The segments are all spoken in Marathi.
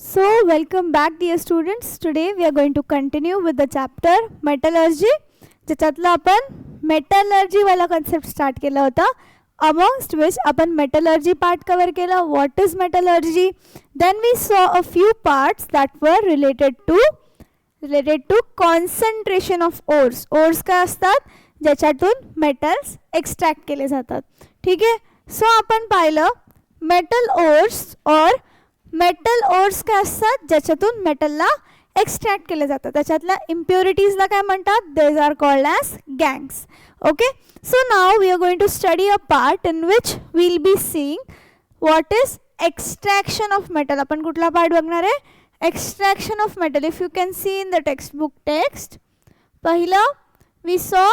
So welcome back dear students. Today we are going to continue with the chapter metallurgy. ज्याच्यातला आपण metallurgy वाला concept start केला होता. Amongst which आपण metallurgy part cover केला. What is metallurgy? Then we saw a few parts that were related to concentration of ores. Ores काय असतात ज्याच्यातून metals extract केले जातात. ठीक आहे. So आपण पाहिलं metal ores or metal ores काय असतात ज्याच्यातून मेटलला एक्सट्रॅक्ट केले जातात. त्याच्यातल्या इम्प्युरिटीजला काय म्हणतात? They are called as gangues. Okay, so now we are going to study a part in which we'll be seeing what is extraction of metal. आपण कुठला पार्ट बघणार आहे? Extraction of metal. If you can see in the textbook text, पहिलं वी सॉ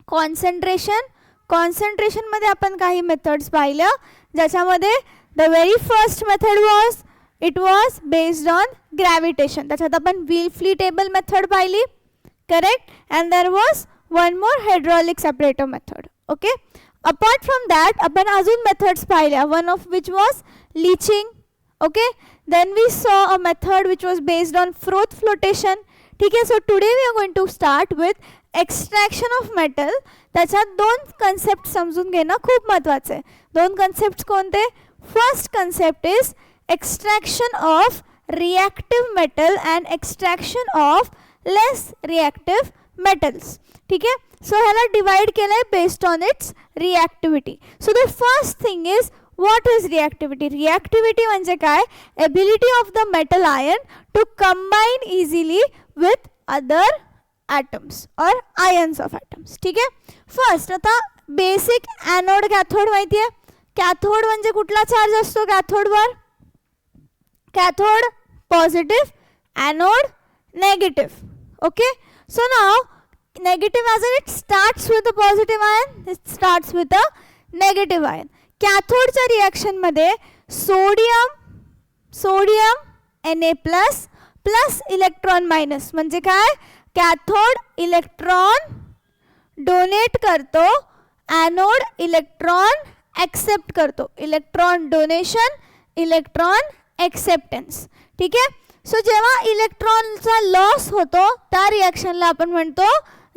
कॉन्सन्ट्रेशन. कॉन्सन्ट्रेशनमध्ये आपण काही मेथड्स पाहिलं ज्याच्यामध्ये the very first method was based on gravitation. त्याच्यात आपण Wilfley table method पाहिली, correct? And there was one more hydraulic separator method. Okay, apart from that आपण अजून methods पाहिल्या, one of which was leaching. Okay, then we saw a method which was based on froth flotation. ठीक आहे. So today we are going to start with extraction of metal. त्याच्यात दोन कन्सेप्ट समजून घेणं खूप महत्त्वाचं आहे. दोन कन्सेप्ट कोणते? First concept is extraction of reactive metal and extraction of less reactive metals. ठीक है. So ह्याला divide केलंय based on its reactivity. So the first thing is what is reactivity? Reactivity म्हणजे काय? Ability of the metal ion to combine easily with other atoms or ions of atoms. ठीक है. First आता basic anode cathode माहिती आहे. कॅथोड म्हणजे कुठला चार्ज असतो कॅथोडवर? Cathode positive, anode negative. Okay, so now negative as it starts with a positive ion, it starts with a negative ion. कॅथोडच्या रिॲक्शनमध्ये sodium Na plus plus electron minus म्हणजे काय? कॅथोड इलेक्ट्रॉन डोनेट करतो, ॲनोड इलेक्ट्रॉन एक्सेप्ट करतो. Electron donation, electron acceptance. ठीक आहे. सो जेव्हा इलेक्ट्रॉनचा लॉस होतो त्या रिॲक्शनला आपण म्हणतो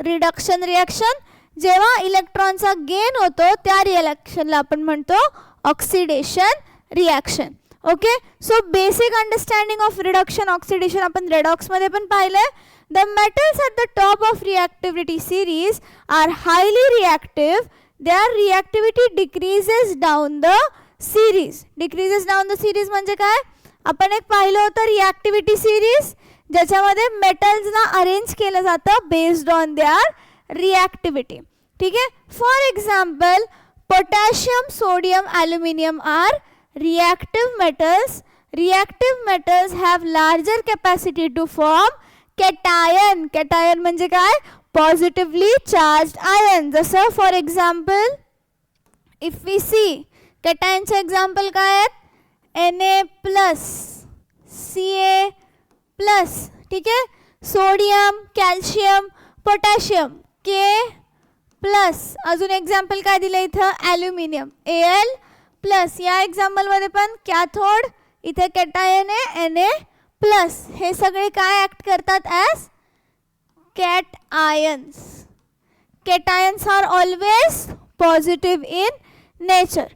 रिडक्शन रिॲक्शन. जेव्हा इलेक्ट्रॉनचा गेन होतो त्या रिॲक्शनला आपण म्हणतो oxidation reaction. Okay, so basic understanding of reduction oxidation आपण रेडॉक्समध्ये पण पाहिलंय. The metals at the top of reactivity series are highly reactive. Their reactivity decreases down the series. Decreases down the series म्हणजे काय? आपण एक पाहिलं होतं रिॲक्टिव्हिटी सिरीज ज्याच्यामध्ये मेटल्सना अरेंज केलं जातं बेस्ड ऑन देअर रिॲक्टिव्हिटी. ठीक आहे. For example potassium, sodium, aluminium are reactive metals. Reactive metals have larger capacity to form cation. Cation म्हणजे काय? Positively charged ion. जसं for example if we see कॅटायनचे एक्झाम्पल काय आहेत? Na plus, Ca plus. ठीक आहे. Sodium, calcium, potassium K plus. अजून एक्झाम्पल काय दिलं इथं? Aluminium Al plus. या एक्झाम्पलमध्ये पण कॅथोड, इथे कॅटायन आहे Na प्लस. हे सगळे काय ॲक्ट करतात as cations. Cations are always positive in nature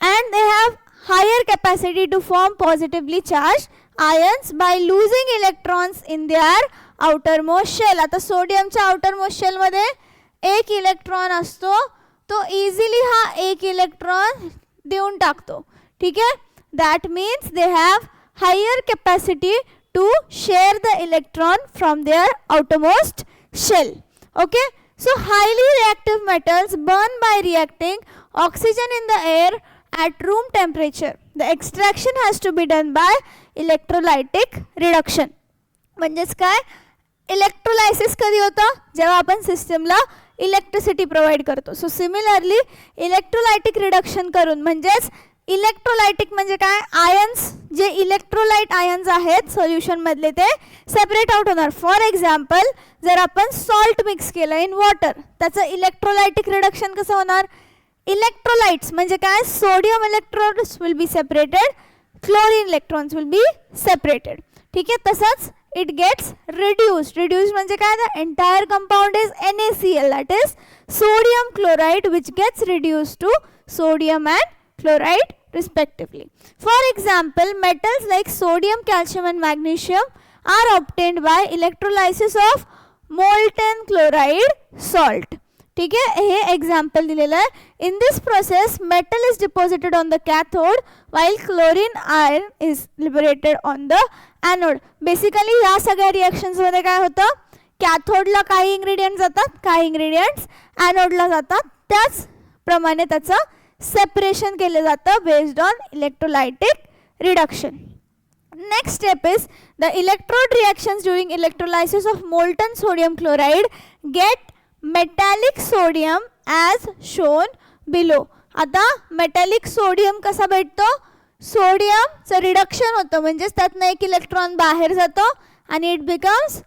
and they have higher capacity to form positively charged ions by losing electrons in their outermost shell. आता सोडियमच्या outermost shell मध्ये एक इलेक्ट्रॉन असतो, तो इझिली हा एक इलेक्ट्रॉन देऊन टाकतो. ठीक आहे. That means they have higher capacity to share the electron from their outermost shell. Okay, so highly reactive metals burn by reacting oxygen in the air at room temperature. The extraction has to be done by electrolytic reduction. म्हणजेच काय? इलेक्ट्रोलायसिस कधी होतं? जेव्हा आपण सिस्टमला इलेक्ट्रिसिटी प्रोव्हाइड करतो. सो सिमिलरली इलेक्ट्रोलायटिक रिडक्शन करून म्हणजेच इलेक्ट्रोलायटिक म्हणजे काय? आयन्स जे इलेक्ट्रोलाइट आयन्स आहेत सोल्युशनमधले ते सेपरेट आउट होणार. फॉर एक्झाम्पल जर आपण सॉल्ट मिक्स केलं इन वॉटर त्याचं इलेक्ट्रोलायटिक रिडक्शन कसं होणार? इलेक्ट्रोलाइट्स म्हणजे काय? Sodium electrons will be separated chlorine electrons will be separated. ठीक आहे. तसंच it gets reduced. Reduced म्हणजे काय? The entire compound is NaCl, that is sodium chloride, which gets reduced to sodium and chloride respectively. For example, metals like sodium, calcium and magnesium are obtained by electrolysis of molten chloride salt. ठीक आहे. हे एक्झाम्पल दिलेलं आहे. In this process metal is deposited on the cathode while chlorine iron is liberated on the anode. Basically या सगळ्या रिॲक्शन्समध्ये काय होतं? कॅथोडला काही इन्ग्रेडियंट्स जातात, काही इन्ग्रेडियंट्स ॲनोडला जातात. त्याचप्रमाणे त्याचं सेपरेशन केलं जातं based on electrolytic reduction. Next step is the electrode reactions during electrolysis of molten sodium chloride get metallic sodium as shown below. आता metallic sodium कसा भेटतो? सोडियमचं रिडक्शन होतं, म्हणजेच त्यातनं एक इलेक्ट्रॉन बाहेर जातो आणि it becomes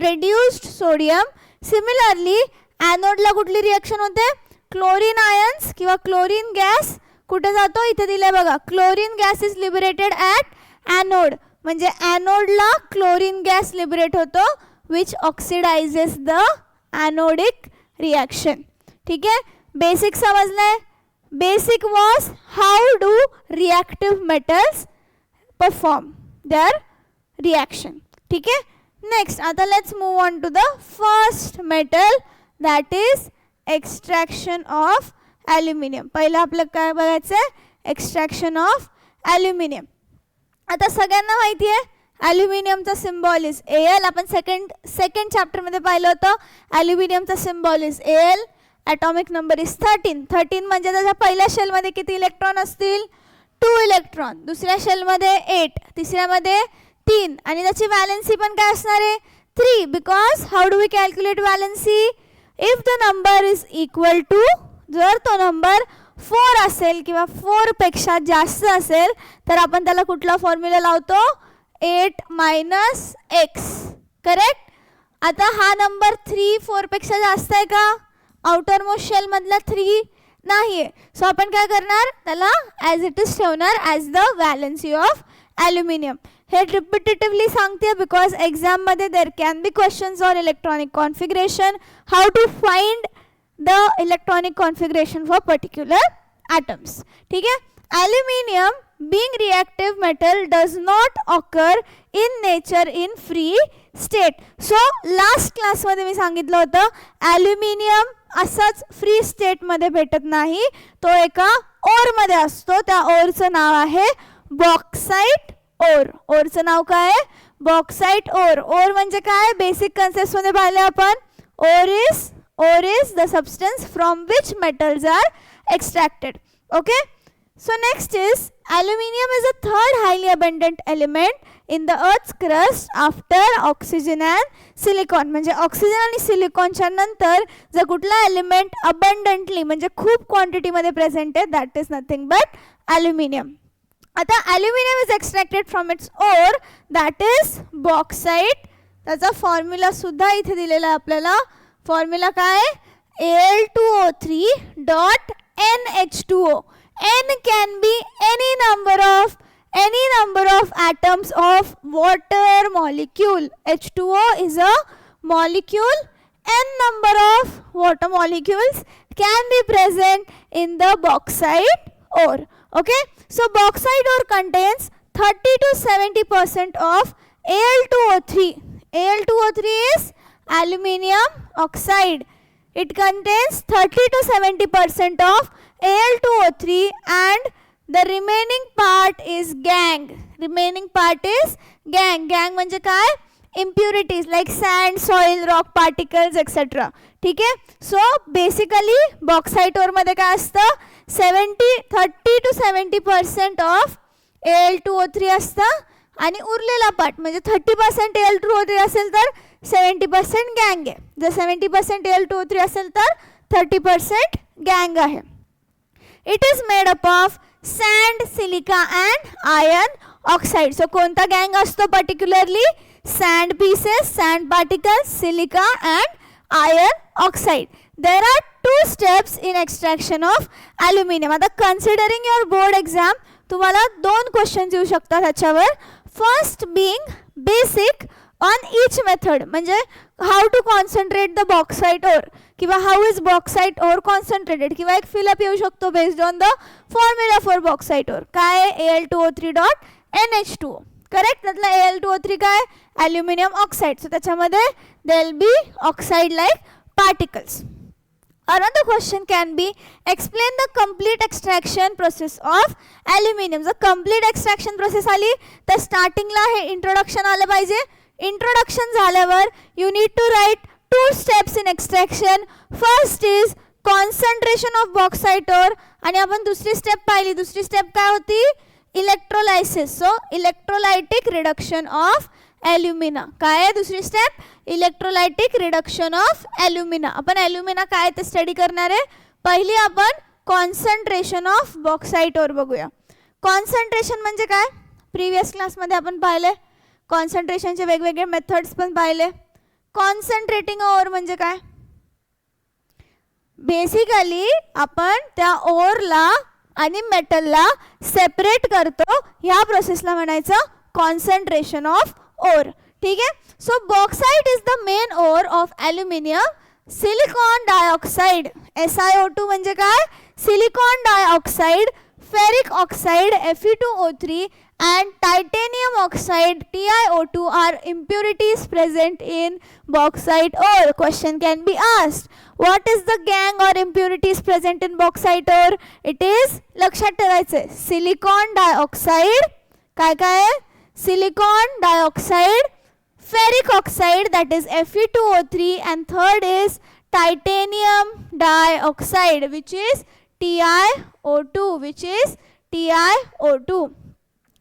reduced sodium. Similarly ॲनोडला कुठली रिॲक्शन होते? क्लोरीन आयन्स किंवा क्लोरीन गॅस कुठे जातो? इथे दिले बघा. Chlorine gas is liberated at anode, म्हणजे ॲनोडला क्लोरीन गॅस लिबरेट होतो which oxidises the anodic reaction. ठीक आहे. बेसिक समजलंय. Basic was how do reactive metals perform their reaction. ठीक आहे. नेक्स्ट आता let's move on to the first metal, that is extraction of aluminium. पहिलं आपलं काय बघायचं आहे? Extraction of aluminium. आता सगळ्यांना माहिती आहे ॲल्युमिनियमचा सिम्बॉल इज Al. आपण सेकंड चॅप्टरमध्ये पाहिलं होतं. ॲल्युमिनियमचा symbol is Al. Atomic number is 13. 13 म्हणजे त्याच्या पहिल्या शेलमध्ये किती इलेक्ट्रॉन असतील? 2 इलेक्ट्रॉन. दुसऱ्या शेलमध्ये 8, तिसऱ्यामध्ये 3 आणि त्याची व्हॅलेन्सी पण काय असणार आहे? 3. Because how do we calculate valency? If the number is equal to, जर तो नंबर 4 असेल किंवा 4 पेक्षा जास्त असेल तर आपण त्याला कुठला फॉर्म्युला लावतो? 8 - x. करेक्ट. आता हा नंबर 3 4 पेक्षा जास्त आहे का? आउटर मोस्ट शेल मधला 3 नाही आहे. सो आपण काय करणार? त्याला ॲज इट इज ठेवणार as the valency of aluminium. हे रिपिटेटिव्हली सांगते बिकॉज एक्झाममध्ये there can be questions on electronic configuration, how to find the electronic configuration for particular atoms. ठीक है. Aluminium being reactive metal does not occur in nature in free state. So last class मध्ये मी सांगितलं होतं ॲल्युमिनियम असंच फ्री स्टेट मध्ये भेटत नाही, तो एका ओर मध्ये असतो. त्या ओरचं नाव आहे बॉक्साइट ओर. ओरचं नाव काय आहे? Bauxite ore. ओर म्हणजे काय? बेसिक कन्सेप्ट मध्ये पाहिलं आपण. Ore is the substance from which metals are extracted. Okay. So next is aluminium is a third highly abundant element in the earth's crust after oxygen and silicon. म्हणजे ऑक्सिजन आणि सिलिकॉनच्या नंतर जर कुठला एलिमेंट अबंडंटली म्हणजे खूप क्वांटिटीमध्ये प्रेझेंट आहे, that is nothing but aluminium. आता aluminium is extracted from its ore, that is bauxite. त्याचा फॉर्म्युला सुद्धा इथे दिलेला आहे आपल्याला. फॉर्म्युला काय? Al2O3 dot NH2O. N can be any number of atoms of water molecule. H2O is a molecule. N number of water molecules can be present in the bauxite ore. Okay. So bauxite ore contains 30 to 70% of Al2O3. Al2O3 is aluminium oxide. It contains 30 to 70% of Al2O3 and the remaining part is gang. Remaining part is gang. Gang म्हणजे काय? Impurities like sand, soil, rock particles etc. ठीक आहे. सो बेसिकली बॉक्साइट ओर मध्ये काय असतं? 30 to 70% ऑफ Al2O3 असतं आणि उरलेला पार्ट म्हणजे 30% Al2O3 असेल तर 70% गँग आहे. जर 70% Al2O3 असेल तर 30% गँग आहे. It is made up of sand, silica and iron oxide. So कोणता गँग असतो particularly? Sand pieces, sand particles, silica and iron oxide. There are 2 steps in extraction of aluminium. आता कन्सिडरिंग युअर बोर्ड एक्झाम तुम्हाला 2 क्वेश्चन्स येऊ शकतात ह्याच्यावर. First being basic on each method, म्हणजे how to concentrate the bauxite ore किंवा how is bauxite ore concentrated, किंवा एक फिलअप येऊ शकतो based on the formula for bauxite ore. काय Al2O3.NH2O. करेक्ट. त्यातला Al2O3 काय ॲल्युमिनियम ऑक्साईड. सो त्याच्यामध्ये there will be oxide like particles. Another question can be explain the complete extraction process of aluminum. जर complete extraction process आली तर स्टार्टिंगला हे इंट्रोडक्शन आलं पाहिजे. इंट्रोडक्शन झाल्यावर you need to write 2 steps in extraction. First is concentration of bauxite ore आणि आपण दुसरी स्टेप पाहिली. दुसरी स्टेप काय होती electrolysis. So electrolytic reduction of ॲल्युमिना. काय आहे दुसरी स्टेप इलेक्ट्रोलायटिक रिडक्शन ऑफ ॲल्युमिना. आपण ॲल्युमिना काय ते स्टडी करणार आहे. पहिली आपण कॉन्सन्ट्रेशन ऑफ बॉक्साइट ओर बघूया. कॉन्सन्ट्रेशन म्हणजे काय प्रिव्हियस क्लासमध्ये आपण पाहिले. कॉन्सन्ट्रेशनचे वेगवेगळे मेथड्स पण पाहिले. कॉन्सन्ट्रेटिंग ओर म्हणजे काय बेसिकली आपण त्या ओरला आणि मेटलला सेपरेट करतो. ह्या प्रोसेसला म्हणायचं कॉन्सन्ट्रेशन ऑफ ओर. ठीक आहे. So bauxite is the main ore of aluminium. Silicon dioxide SiO2 म्हणजे काय silicon dioxide, ferric oxide Fe2O3 and titanium oxide TiO2 are impurities present in bauxite ore. Question can be asked, what is the gang or impurities present in bauxite ore? It is लक्षात ठेवायचे सिलिकॉन डायऑक्साइड, काय काय silicon dioxide, ferric oxide that is Fe2O3 and third is titanium dioxide which is TiO2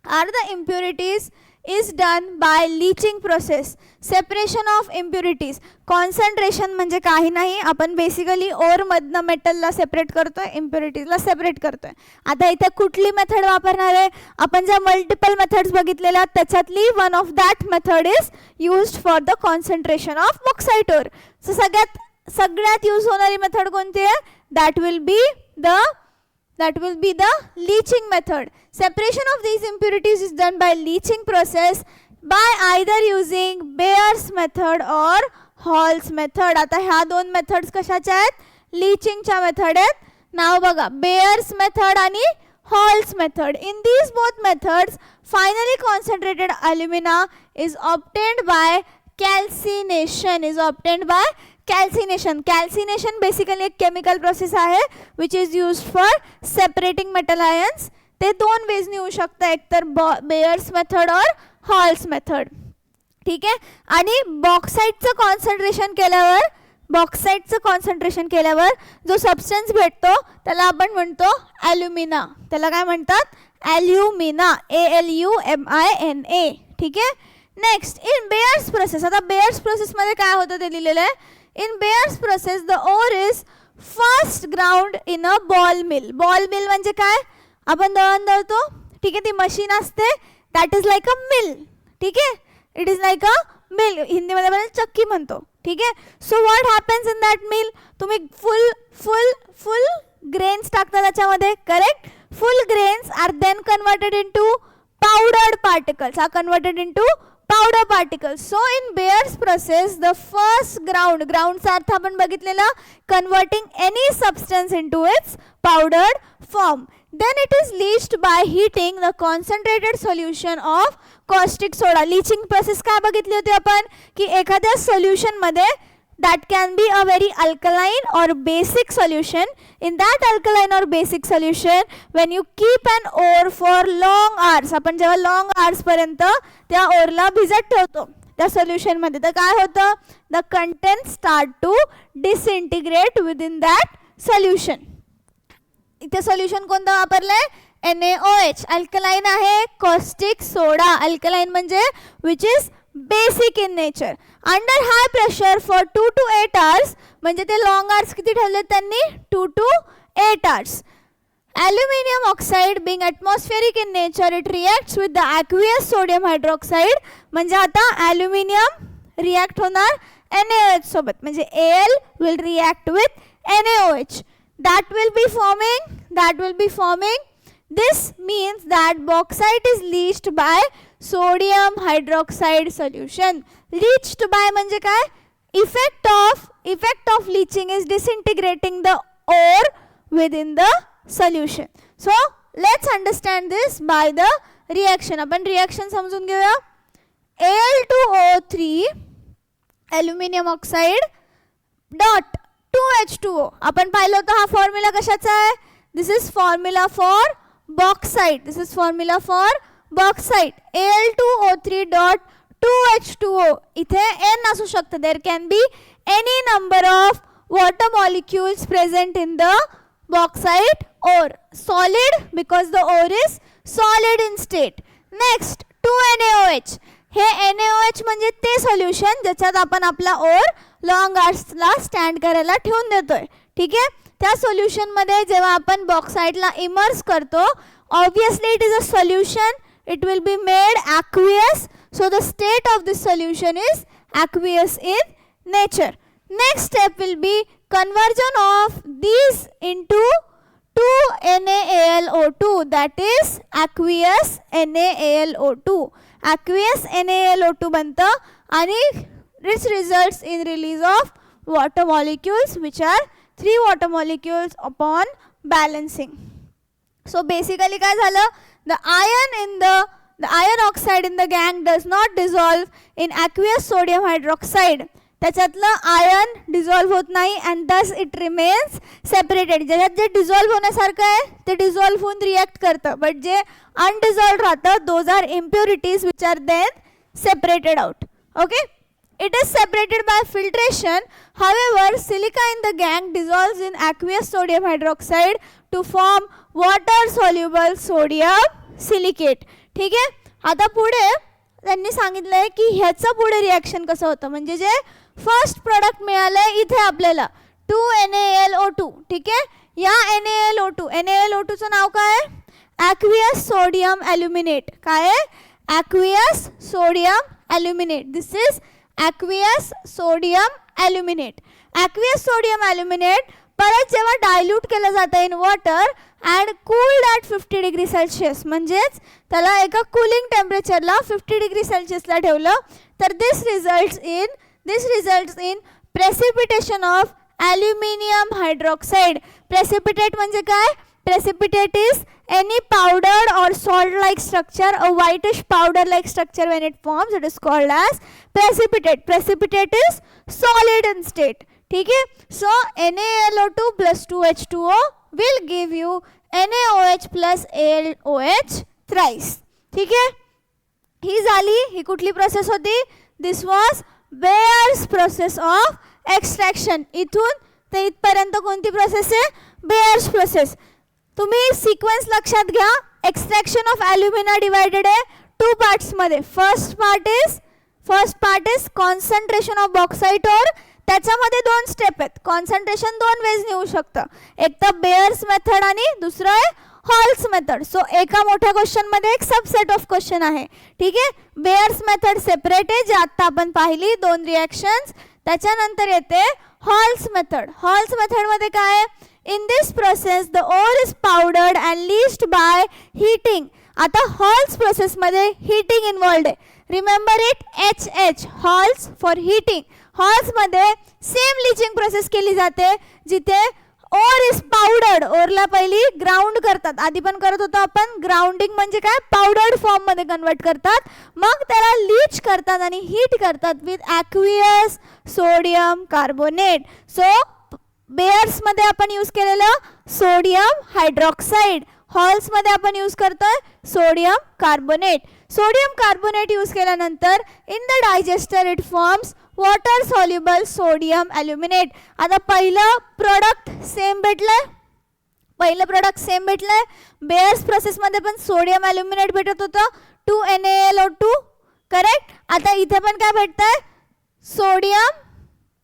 are the impurities is done by leaching process. separation of impurities. concentration म्हणजे काही नाही आपण बेसिकली ओर मधनं मेटलला सेपरेट करतोय इम्प्युरिटीजला सेपरेट करतोय. आता इथे कुठली मेथड वापरणार आहे आपण ज्या मल्टिपल मेथड्स बघितलेल्या त्याच्यातली one of that method is used for the concentration of bauxite or. So सगळ्यात यूज होणारी मेथड कोणती आहे that will be the leaching method. Separation of these impurities is done by leaching process by either using Bayer's method or Hall's method. आता ह्या 2 मेथड्स कशाच्या आहेत लीचिंगच्या मेथड आहेत. नाव बघा Bayer's method आणि Hall's method. In these both methods finally concentrated alumina is obtained by calcination. Calcination basically एक chemical process आहे which is used for separating metal ions. ते 2 वेज ने होऊ शकतं एक तर बेयर्स मेथड और हॉल्स मेथड. ठीक आहे. आणि बॉक्साइटचं कॉन्सन्ट्रेशन केल्यावर जो सबस्टन्स भेटतो त्याला आपण म्हणतो ॲल्युमिना. त्याला काय म्हणतात ॲल्युमिना ALUMINA. ठीक आहे. Next in bears process. आता बेयर्स प्रोसेसमध्ये काय होतं ते लिहिलेलं आहे. In Bayer's process, the ore is first ground in a ball mill. Ball mill म्हणजे काय आपण दळण दळतो. ठीक आहे. ती मशीन असते that is like a mill. ठीक आहे. It is like a mill. हिंदीमध्ये आपण चक्की म्हणतो. ठीक आहे. So what happens in that mill? तुम्ही full grains टाकता त्याच्यामध्ये. Correct. Full grains are then converted into powdered particles. Are converted into powder particles. So in Bayer's process the first groundचा अर्थ आपण बघितलेला converting any substance into its powdered form. Then it is leached by heating the concentrated solution of caustic soda. Leaching process काय बघितली होती आपण की एखाद्या सोल्युशन मध्ये that can be a very alkaline or basic solution. In that alkaline or basic solution when you keep an ore for long hours, आपण जेव्हा long hours पर्यंत त्या ओरला भिजत ठेवतो त्या सोल्युशन मध्ये तर काय होतं the contents start to disintegrate within that solution. इथे सोल्युशन कोणतं वापरलंय NaOH. अल्कलाइन आहे caustic soda. अल्कलाइन म्हणजे which is basic in nature. Under high pressure for 2 to 8 hours म्हणजे ते long hours किती ठेवले त्यांनी 2 to 8 hours. Aluminium oxide being atmospheric in nature it reacts with the aqueous sodium hydroxide. म्हणजे आता aluminium react होणार NaOH सोबत म्हणजे Al will react with NaOH. That will be forming This means that bauxite is leached by sodium hydroxide solution. Leached by म्हणजे काय? Effect of leaching is disintegrating the ore within the solution. So let's understand this by the reaction. आपण reaction समजून घेऊया. Al2O3 aluminum oxide dot 2H2O. आपण पाहिलं होतं हा फॉर्म्युला कशाचा आहे? This is formula for bauxite. This is formula for bauxite. Al2O3 dot 2H2O. इथे N असू शकतं. There can be any number of water molecules present in the bauxite ore. Solid because the ore is solid in state. Next 2NaOH. हे NaOH म्हणजे ते सोल्युशन ज्याच्यात आपण आपला ओर लॉंग आर्सला स्टँड करायला ठेवून देतोय. ठीक आहे. त्या सोल्युशन मध्ये जेव्हा आपण बॉक्साइटला इमर्स करतो, obviously it is a solution. It will be made aqueous. So the state of this solution is aqueous in nature. Next step will be conversion of these into 2NaAlO2, that is aqueous NaAlO2. Aqueous NaAlO2 बनतं आणि this results in release of water molecules, which are 3 water molecules upon balancing. So basically काय झालं? The iron oxide in the gang does not dissolve in aqueous sodium hydroxide. त्याच्यातलं आयन डिझॉल्व्ह होत नाही and thus it remains separated. ज्याच्यात जे डिझॉल्व्ह होण्यासारखं आहे ते डिझॉल्व्ह होऊन रिॲक्ट करतं, बट जे अनडिझॉल्व्ह राहतं those are impurities which are then separated out. Okay? It is separated by filtration. However, silica in the gang dissolves in aqueous sodium hydroxide to form water soluble sodium silicate. ठीक आहे. आता पुढे त्यांनी सांगितलंय की ह्याचं पुढे रिॲक्शन कसं होतं, म्हणजे जे फर्स्ट प्रोडक्ट मिळालंय इथे आपल्याला 2NaAlO2. ठीक आहे. या NaAlO2 चं नाव काय आहे? aqueous sodium aluminate. काय आहे? aqueous sodium aluminate. This is aqueous sodium aluminate. Aqueous sodium aluminate परत जेव्हा डायल्यूट केलं जातं in water and cooled at 50 degree Celsius, म्हणजेच त्याला एका कूलिंग टेम्परेचरला 50 डिग्री सेल्सिअसला ठेवलं, तर this results in precipitation of aluminium hydroxide. Precipitate म्हणजे काय? Precipitate is any powdered or salt-like structure, a whitish powder-like structure when it forms. It is called as precipitate. Precipitate is solid in state. ठीक है. So NaAlO2 plus 2H2O will give you NaOH plus AlOH thrice. ठीक है. ही झाली, ही कुठली प्रोसेस होती? This was Bayer's process of extraction. इथून ते इथपर्यंत कोणती प्रोसेस आहे? Bayer's process. तुम्ही सिक्वेन्स लक्षात घ्या. एक्सट्रॅक्शन ऑफ ॲल्युमिना डिवायडेड आहे 2 पार्ट्समध्ये. First part is concentration of bauxite ore. त्याच्यामध्ये 2 स्टेप आहेत. कॉन्सन्ट्रेशन 2 वेज येऊ शकतं, एक तर बेअर्स मेथड आणि दुसरं आहे हॉल्स मेथड. सो एका मोठ्या क्वेश्चनमध्ये एक सबसेट ऑफ क्वेश्चन आहे. ठीक आहे. बेअर्स मेथड सेपरेट आहे, जे आत्ता आपण पाहिली 2 रिॲक्शन्स. त्याच्यानंतर येते हॉल्स मेथड. हॉल्स मेथडमध्ये काय आहे? In this process the ore is powdered and leached by heating. आता हॉल्स प्रोसेस मध्ये हीटिंग इन्व्हॉल्ड आहे. Remember it, HH halls for heating. Halls मध्ये सेम लीचिंग प्रोसेस केली जाते, जिथे ओर इज पावडर्ड. ओरला पहिली ग्राउंड करतात, आधी पण करत होतो आपण. ग्राउंडिंग म्हणजे काय? पावडर्ड फॉर्म मध्ये कन्वर्ट करतात, मग त्याला लीच करतात आणि हीट करतात with aqueous sodium carbonate. So bears मध्ये आपण यूज केलेलं सोडियम हायड्रॉक्साईड, हॉल्स मध्ये आपण यूज करतोय sodium carbonate. Sodium carbonate use केल्यानंतर in the digester it forms water soluble sodium aluminate. आता पहिलं प्रोडक्ट सेम भेटलंय. बेअर्स प्रोसेसमध्ये पण सोडियम ॲल्युमिनेट भेटत होतं 2NaAlO2. करेक्ट. आता इथे पण काय भेटतंय? Sodium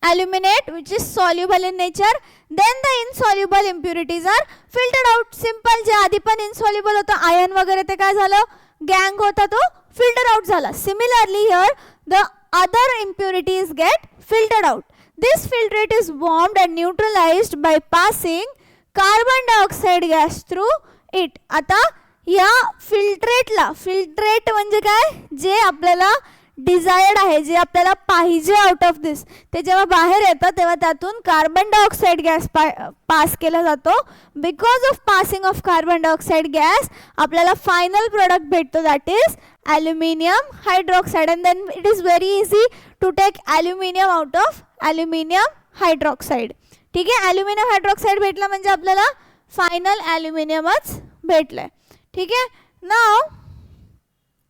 aluminate which is soluble in nature. Then the insoluble impurities are filtered out. Simple. जे आधी पण insoluble होतं आयन वगैरे ते काय झालं? गँग होता तो filter out झाला. Similarly here the other impurities get filtered out. This filtrate is warmed and neutralized by passing carbon dioxide gas through it. आता या फिल्ट्रेट म्हणजे काय, जे आपल्याला डिझायर्ड आहे, जे आपल्याला पाहिजे आउट ऑफ दिस, ते जेव्हा बाहेर येतं तेव्हा त्यातून कार्बन डायऑक्साईड गॅस पास केला जातो. Because of passing of carbon dioxide gas आपल्याला फायनल प्रोडक्ट भेटतो, that is aluminium hydroxide. And then it is very easy to take aluminium out of aluminium hydroxide. ठीक आहे, ॲल्युमिनियम हायड्रॉक्साईड भेटला म्हणजे आपल्याला फायनल ॲल्युमिनियमच भेटलं आहे. ठीक आहे, now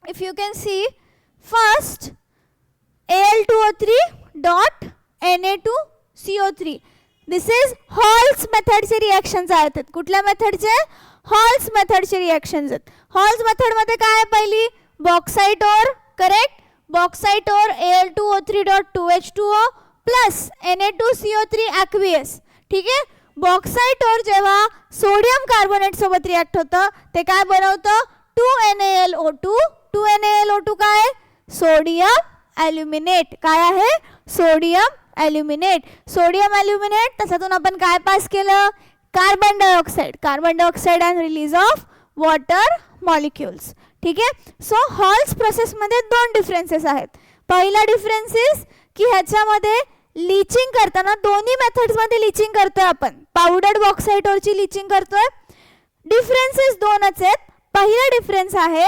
if you can C first Al2O3 dot Na2CO3. This is Hall's method चे रिएक्शन्स आहेत. कुठल्या मेथडचे? हॉल्स मेथडचे रिएक्शन्स आहेत. हॉल्स मेथड मध्ये काय आहे? पहिली bauxite ore, correct, bauxite ore Al2O3 dot 2H2O plus Na2CO3 aqueous. ठीक आहे, बॉक्साइट ओर जेव्हा सोडियम कार्बोनेट सोबत रिएक्ट होतं ते काय बनवतं? 2NaLO2. 2NaLO2 काय? सोडियम ॲल्युमिनेट. काय आहे? सोडियम ॲल्युमिनेट. सोडियम ॲल्युमिनेट, त्याच्यातून आपण काय पास केलं? Carbon dioxide. Carbon dioxide and release of water molecules. ठीक आहे, सो हॉल्स प्रोसेसमध्ये दोन डिफरन्सेस आहेत. पहिला डिफरन्सेस की ह्याच्यामध्ये लिचिंग करताना दोन्ही मेथड्समध्ये लिचिंग करतोय आपण. पावडर्ड बॉक्साईटवरची लिचिंग करतोय. डिफरन्सेस दोनच आहेत. पहिला डिफरन्स आहे,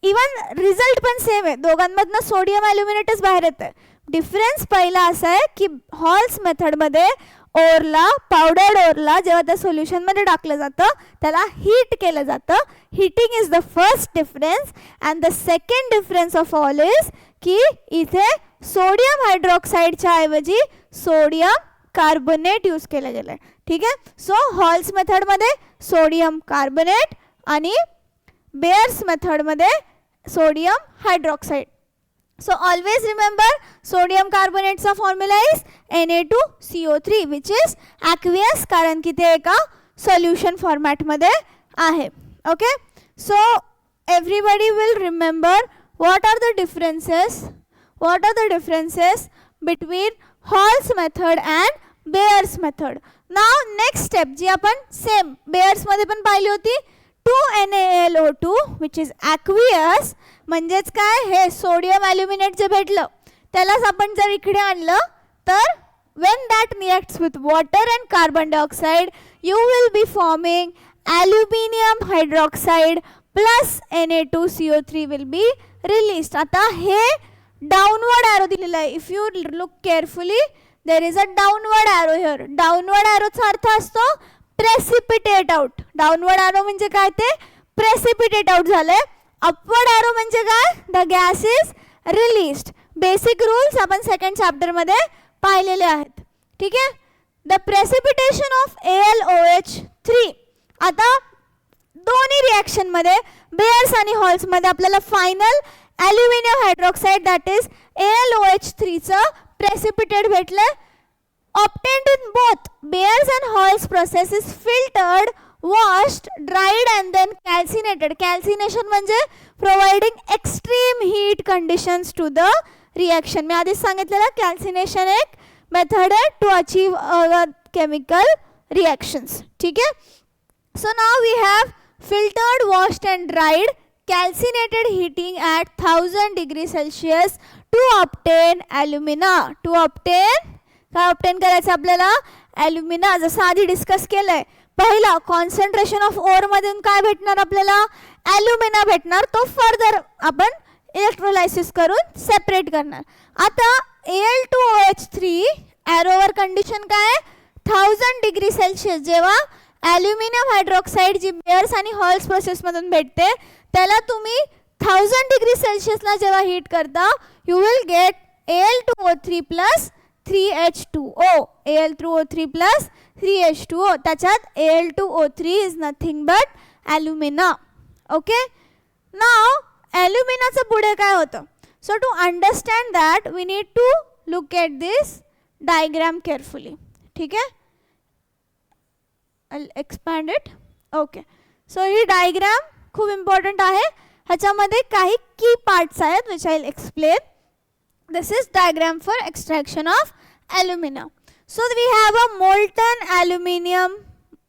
इवन रिझल्ट पण सेम आहे, दोघांमधनं सोडियम ॲल्युमिनेटच बाहेर येतं. डिफरन्स पहिला असा आहे की हॉल्स मेथडमध्ये ओरला, पावडर्ड ओरला जेव्हा त्या सोल्युशनमध्ये टाकलं जातं त्याला हीट केलं जातं. Heating is the first difference. And the second difference of all is की इथे सोडियम हायड्रॉक्साईडच्या ऐवजी सोडियम कार्बोनेट यूज केलं गेलं आहे. ठीक आहे, सो हॉल्स मेथडमध्ये सोडियम कार्बोनेट आणि बेअर्स मेथडमध्ये sodium hydroxide. So always remember sodium कार्बोनेटचा formula is Na2CO3 which is aqueous, कारण की ते एका सोल्युशन फॉर्मॅटमध्ये आहे. Okay, so everybody will remember what are the differences between Hall's method and Bayer's method. Now next step जी आपण सेम बेअर्समध्ये पण पाहिली होती, 2NaLO2 विच इज ॲक्वियस. म्हणजेच काय, हे सोडियम ॲल्युमिनेट जे भेटलं त्यालाच आपण जर इकडे आणलं तर when that reacts with water and carbon dioxide you will be forming aluminium hydroxide plus Na2CO3 will be released. आता हे डाउनवर्ड एरो दिलेला आहे. If you look carefully there is a downward arrow here. Downward एरोचा अर्थ असतो प्रेसिपिटेट आउट. डाउनवर्ड एरो म्हणजे काय, ते प्रेसिपिटेट आउट झाले. अपवर्ड एरो म्हणजे काय, the gas is released. Basic rules आपण सेकंड चॅप्टर मध्ये पाहिलेले आहेत. ठीक आहे, द प्रेसिपिटेशन ऑफ AlOH3. आता दोन्ही रिएक्शन मध्ये बेअर्स आणि हॉल्स मध्ये आपल्याला final aluminium hydroxide that is AlOH3 चं प्रेसिपिटेट भेटले. obtained in both Beers and Hall's process is filtered, washed, dried and then calcinated. Calcination म्हणजे providing extreme heat conditions to the reaction. मी आधीच सांगितलेलं calcination एक method आहे to achieve chemical reactions. ठीक आहे, so now we have filtered, washed and dried, calcinated heating at 1000 degrees Celsius to obtain alumina. To obtain काय ऑब्टेन करायचं आपल्याला, ॲल्युमिना. जसं आधी डिस्कस केलंय, पहिला कॉन्सन्ट्रेशन ऑफ ओर मधून काय भेटणार आपल्याला, ॲल्युमिना भेटणार. तो फर्दर आपण इलेक्ट्रोलायसिस करून सेपरेट करणार. आता Al2OH3 एरोवर कंडिशन काय, 1000 डिग्री सेल्सिअस. जेव्हा ॲल्युमिनियम हायड्रॉक्साईड जी बेअर्स आणि हॉल्स प्रोसेसमधून भेटते त्याला तुम्ही 1000 डिग्री सेल्सिअसला जेव्हा हीट करता you will get Al2O3 plus 3H2O. Al2O3 plus 3H2O. त्याच्यात Al2O3 is nothing but alumina. Okay, now ॲल्युमिनाचं पुढे काय होतं. So to understand that we need to look at this diagram carefully. ठीक आहे, I'll expand it. Okay, so ही डायग्राम खूप इम्पॉर्टंट आहे. ह्याच्यामध्ये काही की पार्ट्स आहेत which I will explain. This is diagram for extraction of alumina. So we have a molten aluminium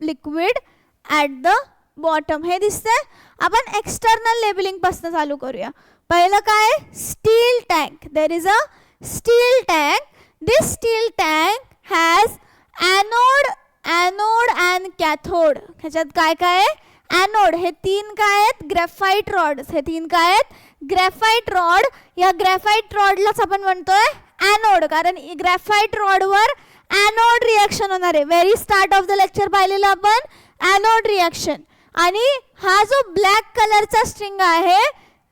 liquid at the bottom. हे दिसतंय. आपण एक्सटर्नल लेबलिंग पासून चालू करूया. पहिलं काय, steel tank. There is a steel tank. This steel tank has anode and cathode. ह्याच्यात काय काय आहे, एनोड. हे 3 काय आहेत, ग्रॅफाइट रॉड्स. हे 3 काय आहेत, ग्रॅफाइट रॉड. या ग्रॅफाइट रॉडलाच आपण म्हणतोय एनोड, कारण ग्रॅफाइट रॉडवर एनोड रिॲक्शन होणार आहे. Very start of the lecture पाहिलेलं आपण एनोड रिॲक्शन. आणि हा जो ब्लॅक कलरचा स्ट्रिंग आहे,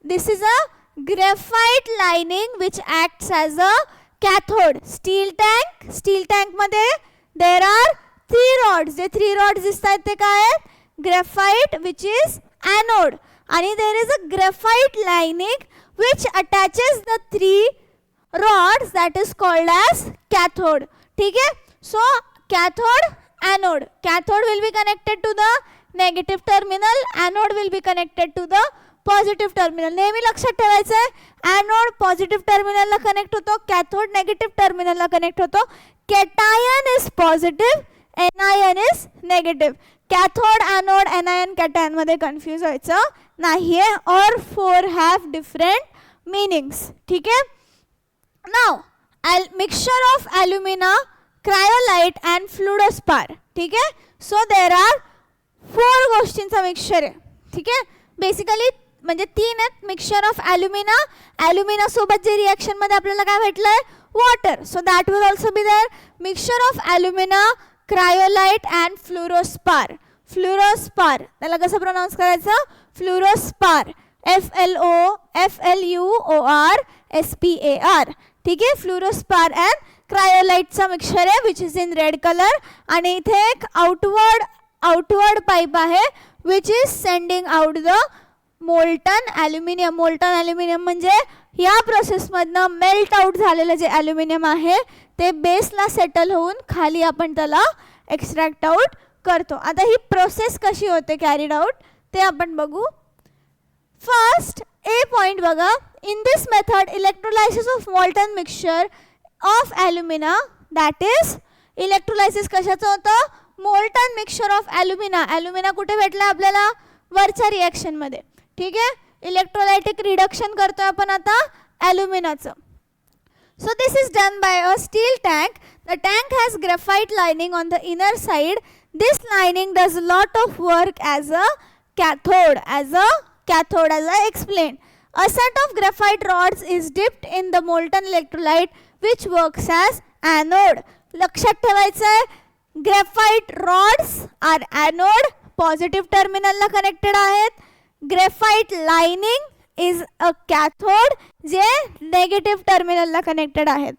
this is a graphite lining which acts as a cathode. Steel tank मध्ये देर आर 3 रॉड्स. जे 3 रॉड्स दिसत आहेत ते काय आहेत, ग्रॅफाइट विच इज एनोड. आणि there is a graphite lining which attaches the 3 rods, that is called as cathode. ठीक है. So cathode, anode. Cathode will be connected to the negative terminal, anode will be connected to the positive terminal. नेहमी लक्षात ठेवायचं आहे, anode पॉझिटिव्ह टर्मिनलला कनेक्ट होतो, कॅथोड नेगेटिव्ह टर्मिनलला कनेक्ट होतो. Cation is positive, anion is negative. Cathode, anode, anion, cation मध्ये कन्फ्यूज व्हायचं नाहीये. और 4 have different meanings. ठीक है. Now, mixture of alumina, cryolite and fluorospar. ठीक है. So there are 4 गोष्टींचा मिक्सचर आहे. ठीक आहे. बेसिकली म्हणजे 3 आहेत. मिक्सचर ऑफ ॲल्युमिना सोबत जे रिॲक्शन मध्ये आपल्याला काय भेटलंय, water. So that will also be there. Mixture of alumina, cryolite and fluorspar. Fluorspar त्याला कसं प्रोनाऊन्स करायचं, फ्लोरोस्पार. FLUORSPAR. ठीक आहे. फ्लोरोस्पार अँड क्रायोलाइटचा मिक्सचर आहे which is in red colour. आणि इथे एक आउटवर्ड पाईप आहे which is sending out the molten aluminium. Molten aluminium म्हणजे या प्रोसेसमधनं मेल्ट आउट झालेलं जे ॲल्युमिनियम आहे ते बेसला सेटल होऊन खाली आपण त्याला एक्स्ट्रॅक्ट आउट करतो. आता ही प्रोसेस कशी होते कॅरीड आउट ते आपण बघू. फर्स्ट ए पॉइंट बघा. In this method electrolysis of molten mixture of ॲल्युमिना, that is electrolysis कशाचं होतं, मोल्टन मिक्सचर ऑफ ॲल्युमिना. ॲल्युमिना कुठे भेटला आपल्याला, वरच्या रिॲक्शनमध्ये. ठीक आहे. इलेक्ट्रोलायटिक रिडक्शन करतोय आपण आता ॲल्युमिनाचं. So this is done by a steel tank. The tank has graphite lining on the inner side. This lining does a lot of work as a cathode. As I explained. A set of graphite rods is dipped in the molten electrolyte which works as anode. लक्षात ठेवायचं आहे, graphite rods are anode, positive terminal ला connected आहेत. Graphite lining is a cathode, जे नेगेटिव्ह टर्मिनलला कनेक्टेड आहेत.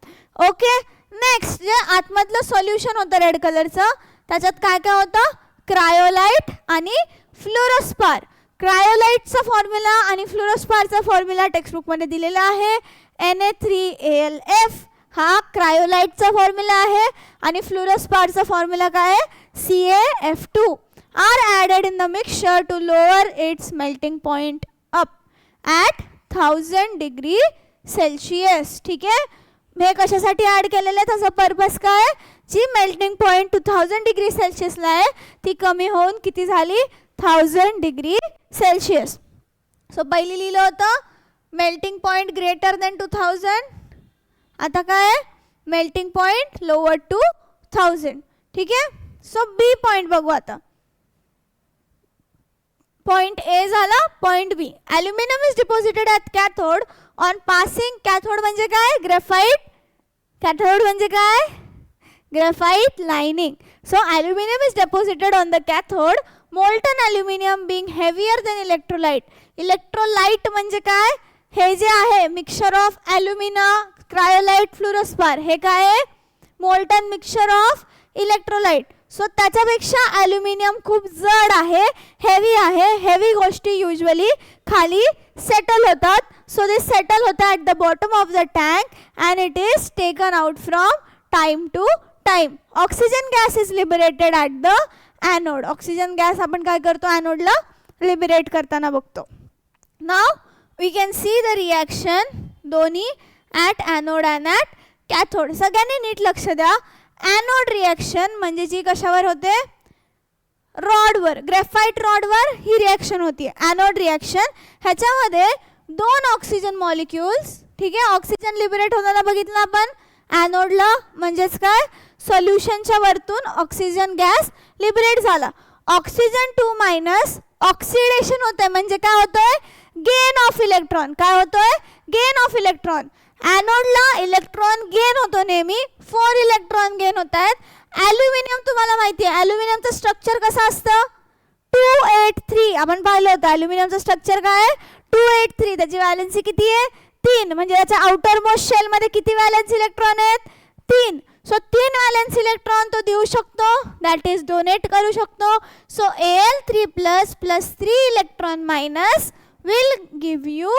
ओके. नेक्स्ट जे आतमधलं सोल्युशन होतं रेड कलरचं, त्याच्यात काय काय होतं, क्रायोलाइट आणि फ्लोरोस्पार. क्रायोलाइटचा फॉर्म्युला आणि फ्लोरोस्पारचा फॉर्म्युला टेक्स्टबुकमध्ये दिलेला आहे. Na3AlF हा क्रायोलाइटचा फॉर्म्युला आहे आणि फ्लोरोस्पारचा फॉर्म्युला काय आहे, CaF2 are added in the mixture to lower its melting point up at 1000 degree Celsius. ठीक आहे. हे कशासाठी ॲड केलेलं आहे, त्याचा पर्पज काय, जी मेल्टिंग पॉइंट 2000 डिग्री सेल्सिअसला आहे ती कमी होऊन किती झाली, 1000 डिग्री सेल्सिअस. सो पहिली लिहिलं होतं मेल्टिंग पॉइंट ग्रेटर दॅन 2000. आता काय, मेल्टिंग पॉइंट लोअर टू 1000. ठीक आहे. सो बी पॉइंट बघू आता. पॉइंट ए झाला. Point B, aluminium is deposited at cathode on passing. Cathode म्हणजे काय, ग्रेफाइट. कॅथोड म्हणजे काय, graphite lining. So aluminium is deposited on the cathode. Molten aluminium being heavier than electrolyte. Electrolyte म्हणजे काय, हे जे आहे mixture of alumina, cryolite, fluorspar, हे काय आहे, molten mixture of electrolyte. So त्याच्यापेक्षा ॲल्युमिनियम खूप जड आहे, हेवी आहे. हेवी गोष्टी युजली खाली सेटल होतात. सो दिस सेटल होतं at the bottom of the tank and it is taken out from time to time. Oxygen gas is liberated at the anode. Oxygen gas आपण काय करतो, ॲनोडला लिबरेट करताना बघतो. Now we can see the reaction दोन्ही at anode and at cathode. सगळ्यांनी नीट लक्ष द्या. ॲनोड रिॲक्शन म्हणजे जी कशावर होते, रॉडवर, ग्रेफाईट रॉडवर ही रिॲक्शन होती, ॲनोड रिॲक्शन. ह्याच्यामध्ये 2 ऑक्सिजन मॉलिक्युल्स, ठीक आहे, ऑक्सिजन लिबरेट होताना बघितलं आपण ॲनोडला, म्हणजेच काय सोल्युशनच्या वरतून ऑक्सिजन गॅस लिबरेट झाला. ऑक्सिजन 2 मायनस ऑक्सिडेशन होतंय, म्हणजे काय होतंय गेन ऑफ इलेक्ट्रॉन. काय होतोय गेन ऑफ इलेक्ट्रॉन. ॲनोडला इलेक्ट्रॉन गेन होतो नेहमी, 4 इलेक्ट्रॉन गेन होत आहेत. ॲल्युमिनियम तुम्हाला माहिती आहे ॲल्युमिनियमचं स्ट्रक्चर कसं असतं 283. आपण पाहिलं होतं ॲल्युमिनियमचं स्ट्रक्चर काय आहे 283. त्याची व्हॅलेन्सी किती आहे 3. म्हणजे त्याच्या आउटर मोस्ट शेलमध्ये किती व्हॅलेन्स इलेक्ट्रॉन आहेत 3. सो 3 व्हॅलेन्स इलेक्ट्रॉन तो देऊ शकतो, दॅट इज डोनेट करू शकतो. So Al3 plus plus 3 electron minus will give you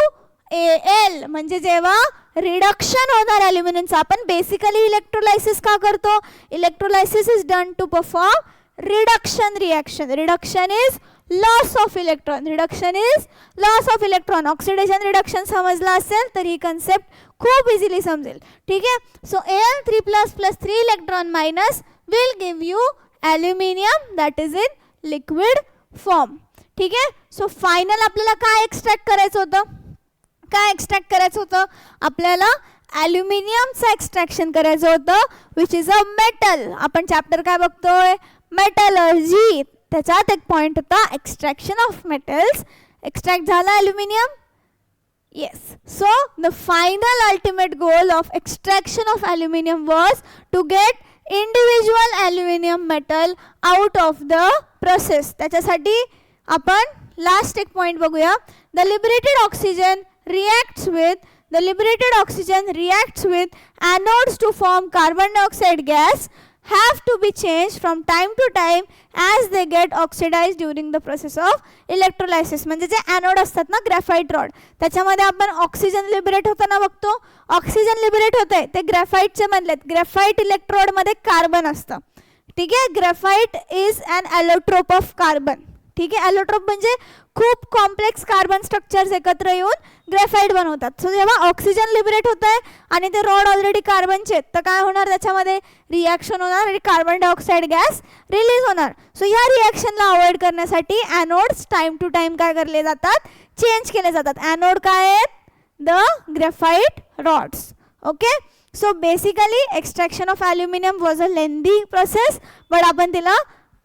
Al. म्हणजे जेव्हा रिडक्शन होणार ॲल्युमिनियमचं, आपण बेसिकली इलेक्ट्रोलायसिस का करतो, electrolysis is done to perform reduction reaction. Reduction is loss of electron, reduction is loss of electron. Oxidation reduction समजलं असेल तर ही कन्सेप्ट खूप इझिली समजेल, ठीक आहे. So Al3 plus plus 3 electron minus will give you aluminium that is in liquid form, ठीक आहे. सो फायनल आपल्याला काय एक्स्ट्रॅक्ट करायचं होतं, काय एक्स्ट्रॅक्ट करायचं होतं आपल्याला ॲल्युमिनियमचं एक्स्ट्रॅक्शन करायचं होतं, विच इज अ मेटल. आपण चॅप्टर काय बघतोय मेटलर्जी, त्याच्यात एक पॉईंट होता एक्स्ट्रॅक्शन ऑफ मेटल्स. एक्स्ट्रॅक्ट झालं aluminium, yes. So the final ultimate goal of extraction of aluminium was to get individual aluminium metal out of the process. त्याच्यासाठी आपण लास्ट एक पॉइंट बघूया. The liberated oxygen reacts with anodes to form carbon dioxide gas have to be changed from time to time as they get oxidized during the process of electrolysis. म्हणजे जे ॲनोड असतात ना ग्रॅफाईट रॉड, त्याच्यामध्ये आपण ऑक्सिजन लिबरेट होताना बघतो. ऑक्सिजन लिबरेट होत आहे ते ग्रॅफाईटचे बनलेत. ग्रॅफाईट इलेक्ट्रोडमध्ये कार्बन असतं, ठीक आहे. Graphite is an allotrope of carbon, ठीक आहे. ॲलोट्रोप म्हणजे खूप कॉम्प्लेक्स कार्बन स्ट्रक्चर्स एकत्र येऊन ग्रॅफाईट बनवतात. सो जेव्हा ऑक्सिजन लिबरेट होत आहे आणि ते रॉड ऑलरेडी कार्बनचे आहेत, तर काय होणार त्याच्यामध्ये रिॲक्शन होणार आणि कार्बन डायऑक्साईड गॅस रिलीज होणार. सो ह्या रिॲक्शनला अवॉइड करण्यासाठी ॲनोड्स टाइम टू टाइम काय केले जातात चेंज केले जातात. ॲनोड काय आहेत the graphite rods, okay. So basically extraction of aluminium was a lengthy process, but आपण तिला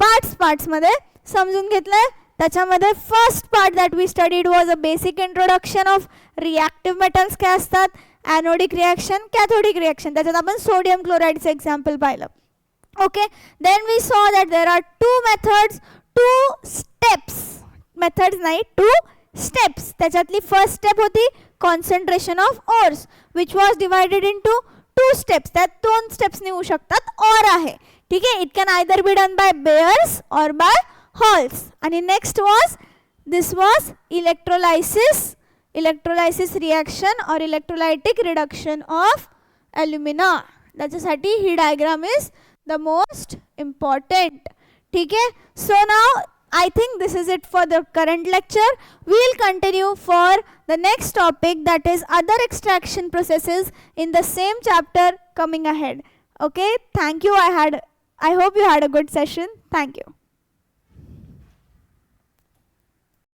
पार्ट्समध्ये समजून घेतलंय. त्याच्यामध्ये first part that we studied was a basic introduction of reactive metals काय असतात, ॲनोडिक रिॲक्शन, कॅथोडिक रिॲक्शन. त्याच्यात आपण सोडियम क्लोराईडचं एक्झाम्पल पाहिलं, okay. Then we saw that there are 2 methods, 2 steps, methods नाही 2 स्टेप्स. त्याच्यातली फर्स्ट स्टेप होती concentration of ores which was divided into 2 steps. त्यात 2 स्टेप्स होऊ शकतात, ऑर आहे, ठीक आहे. It can either be done by Bayer's or by Hall's. आणि next was this was electrolysis reaction or electrolytic reduction of alumina. त्याच्यासाठी ही diagram is the most important, ठीक आहे. So now I think this is it for the current lecture. We'll continue for the next topic, that is other extraction processes in the same chapter coming ahead. Okay, thank you. I hope you had a good session. Thank you.